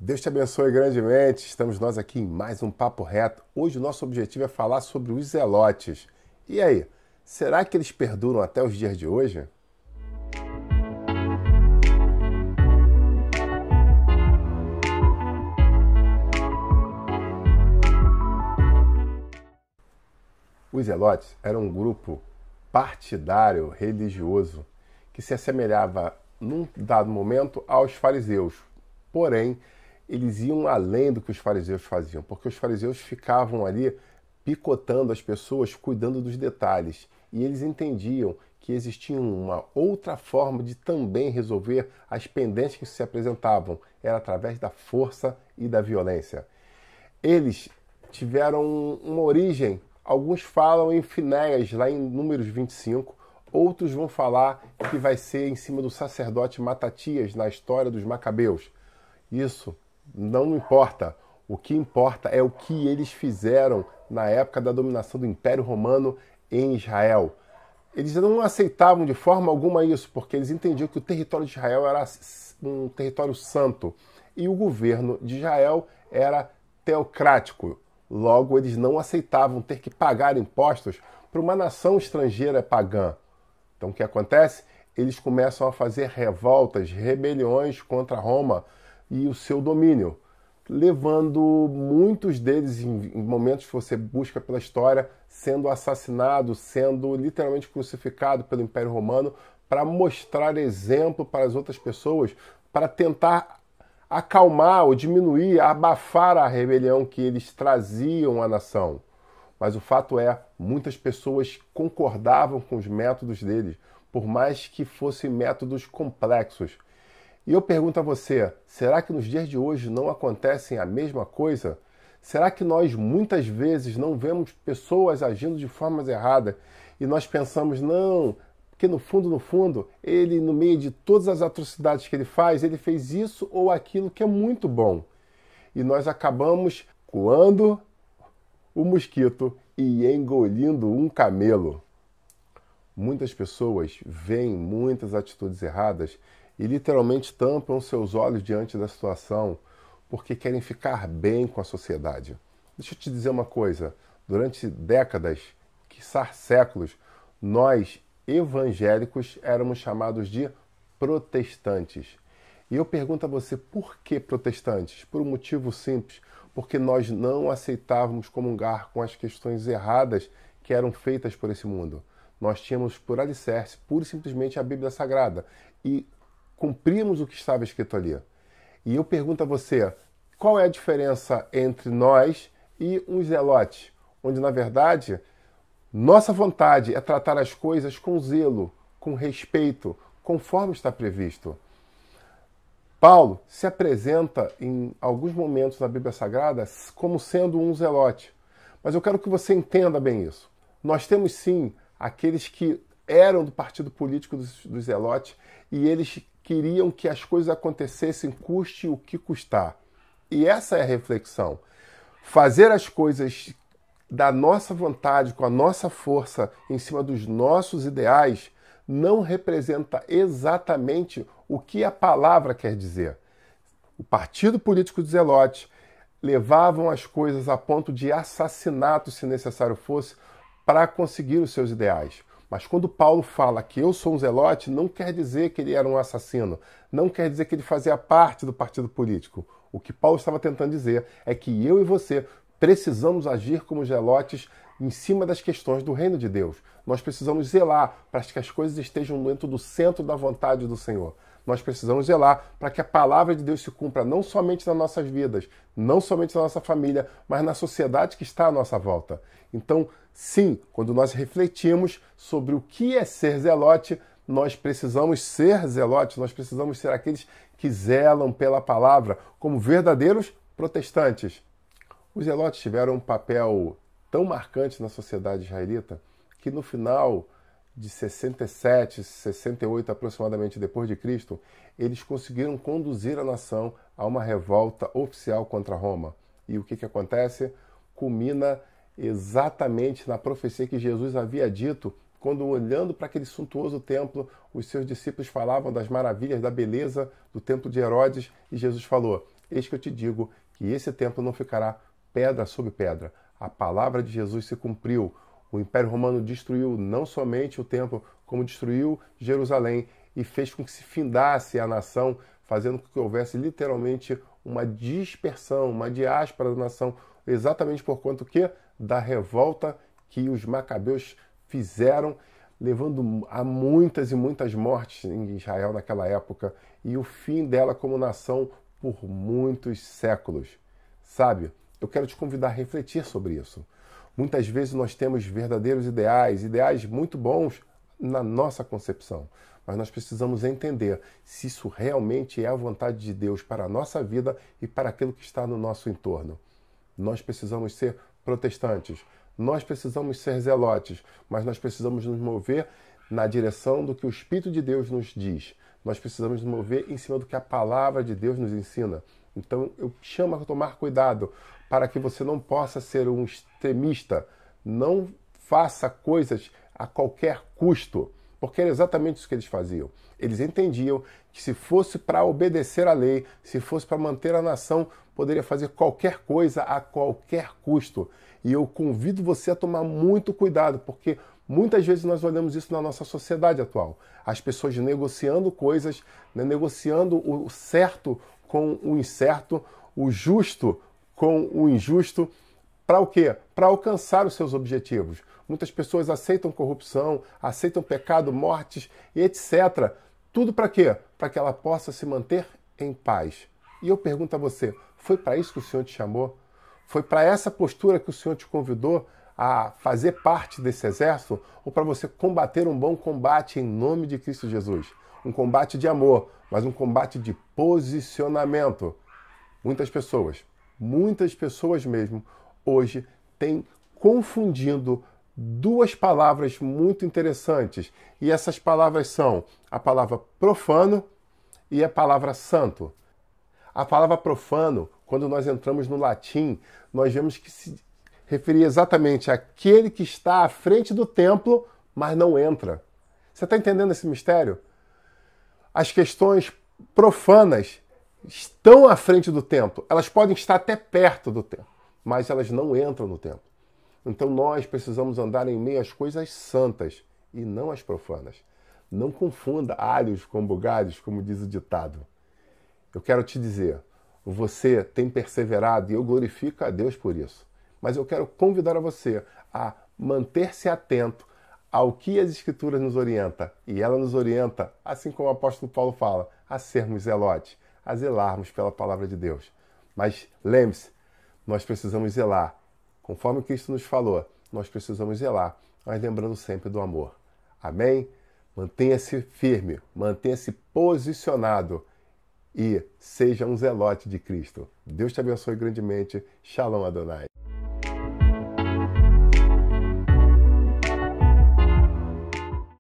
Deus te abençoe grandemente. Estamos nós aqui em mais um Papo Reto. Hoje o nosso objetivo é falar sobre os zelotes. E aí, será que eles perduram até os dias de hoje? Os zelotes eram um grupo partidário religioso que se assemelhava, num dado momento, aos fariseus. Porém, eles iam além do que os fariseus faziam, porque os fariseus ficavam ali picotando as pessoas, cuidando dos detalhes. E eles entendiam que existia uma outra forma de também resolver as pendências que se apresentavam. Era através da força e da violência. Eles tiveram uma origem. Alguns falam em Finéias, lá em Números 25. Outros vão falar que vai ser em cima do sacerdote Matatias, na história dos Macabeus. Isso não importa. O que importa é o que eles fizeram na época da dominação do Império Romano em Israel. Eles não aceitavam de forma alguma isso, porque eles entendiam que o território de Israel era um território santo e o governo de Israel era teocrático. Logo, eles não aceitavam ter que pagar impostos para uma nação estrangeira pagã. Então, o que acontece? Eles começam a fazer revoltas, rebeliões contra Roma e o seu domínio, levando muitos deles, em momentos que você busca pela história, sendo assassinados, sendo literalmente crucificado pelo Império Romano, para mostrar exemplo para as outras pessoas, para tentar acalmar ou diminuir, abafar a rebelião que eles traziam à nação. Mas o fato é, muitas pessoas concordavam com os métodos deles, por mais que fossem métodos complexos. E eu pergunto a você, será que nos dias de hoje não acontecem a mesma coisa? Será que nós muitas vezes não vemos pessoas agindo de formas erradas e nós pensamos, não, porque no fundo, ele, no meio de todas as atrocidades que ele faz, ele fez isso ou aquilo que é muito bom. E nós acabamos coando o mosquito e engolindo um camelo. Muitas pessoas veem muitas atitudes erradas e literalmente tampam seus olhos diante da situação porque querem ficar bem com a sociedade. Deixa eu te dizer uma coisa, durante décadas, quiçá séculos, nós evangélicos éramos chamados de protestantes. E eu pergunto a você, por que protestantes? Por um motivo simples, porque nós não aceitávamos comungar com as questões erradas que eram feitas por esse mundo. Nós tínhamos por alicerce, pura e simplesmente, a Bíblia Sagrada. E cumprimos o que estava escrito ali. E eu pergunto a você, qual é a diferença entre nós e um zelote? Onde, na verdade, nossa vontade é tratar as coisas com zelo, com respeito, conforme está previsto. Paulo se apresenta em alguns momentos na Bíblia Sagrada como sendo um zelote. Mas eu quero que você entenda bem isso. Nós temos sim aqueles que eram do partido político dos zelotes e eles queriam que as coisas acontecessem custe o que custar. E essa é a reflexão. Fazer as coisas da nossa vontade, com a nossa força, em cima dos nossos ideais, não representa exatamente o que a palavra quer dizer. O partido político dos zelotes levavam as coisas a ponto de assassinato, se necessário fosse, para conseguir os seus ideais. Mas quando Paulo fala que eu sou um zelote, não quer dizer que ele era um assassino, não quer dizer que ele fazia parte do partido político. O que Paulo estava tentando dizer é que eu e você precisamos agir como zelotes em cima das questões do reino de Deus. Nós precisamos zelar para que as coisas estejam dentro do centro da vontade do Senhor. Nós precisamos zelar para que a palavra de Deus se cumpra não somente nas nossas vidas, não somente na nossa família, mas na sociedade que está à nossa volta. Então, sim, quando nós refletimos sobre o que é ser zelote, nós precisamos ser zelotes, nós precisamos ser aqueles que zelam pela palavra, como verdadeiros protestantes. Os zelotes tiveram um papel tão marcante na sociedade israelita que no final de 67, 68 aproximadamente depois de Cristo, eles conseguiram conduzir a nação a uma revolta oficial contra Roma. E o que acontece? Culmina exatamente na profecia que Jesus havia dito, quando, olhando para aquele suntuoso templo, os seus discípulos falavam das maravilhas, da beleza do templo de Herodes, e Jesus falou: Eis que eu te digo que esse templo não ficará pedra sobre pedra. A palavra de Jesus se cumpriu. O Império Romano destruiu não somente o templo, como destruiu Jerusalém e fez com que se findasse a nação, fazendo com que houvesse literalmente uma dispersão, uma diáspora da nação, exatamente por conta da revolta que os macabeus fizeram, levando a muitas e muitas mortes em Israel naquela época e o fim dela como nação por muitos séculos. Sabe, eu quero te convidar a refletir sobre isso. Muitas vezes nós temos verdadeiros ideais muito bons na nossa concepção, mas nós precisamos entender se isso realmente é a vontade de Deus para a nossa vida e para aquilo que está no nosso entorno. Nós precisamos ser protestantes, nós precisamos ser zelotes, mas nós precisamos nos mover na direção do que o Espírito de Deus nos diz. Nós precisamos nos mover em cima do que a palavra de Deus nos ensina. Então eu te chamo a tomar cuidado para que você não possa ser um extremista. Não faça coisas a qualquer custo, porque era exatamente isso que eles faziam. Eles entendiam que se fosse para obedecer à lei, se fosse para manter a nação, poderia fazer qualquer coisa a qualquer custo. E eu convido você a tomar muito cuidado, porque muitas vezes nós olhamos isso na nossa sociedade atual. As pessoas negociando coisas, negociando o certo com o incerto, o justo com o injusto, para o quê? Para alcançar os seus objetivos. Muitas pessoas aceitam corrupção, aceitam pecado, mortes e etc. Tudo para quê? Para que ela possa se manter em paz. E eu pergunto a você, foi para isso que o Senhor te chamou? Foi para essa postura que o Senhor te convidou a fazer parte desse exército? Ou para você combater um bom combate em nome de Cristo Jesus? Um combate de amor, mas um combate de posicionamento. Muitas pessoas mesmo, hoje têm confundindo duas palavras muito interessantes. E essas palavras são a palavra profano e a palavra santo. A palavra profano, quando nós entramos no latim, nós vemos que se referia exatamente àquele que está à frente do templo, mas não entra. Você está entendendo esse mistério? As questões profanas estão à frente do templo. Elas podem estar até perto do templo, mas elas não entram no templo. Então nós precisamos andar em meio às coisas santas e não às profanas. Não confunda alhos com bugalhos, como diz o ditado. Eu quero te dizer, você tem perseverado e eu glorifico a Deus por isso. Mas eu quero convidar a você a manter-se atento ao que as Escrituras nos orientam. E ela nos orienta, assim como o apóstolo Paulo fala, a sermos zelotes, a zelarmos pela palavra de Deus. Mas lembre-se, nós precisamos zelar. Conforme Cristo nos falou, nós precisamos zelar, mas lembrando sempre do amor. Amém? Mantenha-se firme, mantenha-se posicionado e seja um zelote de Cristo. Deus te abençoe grandemente. Shalom Adonai.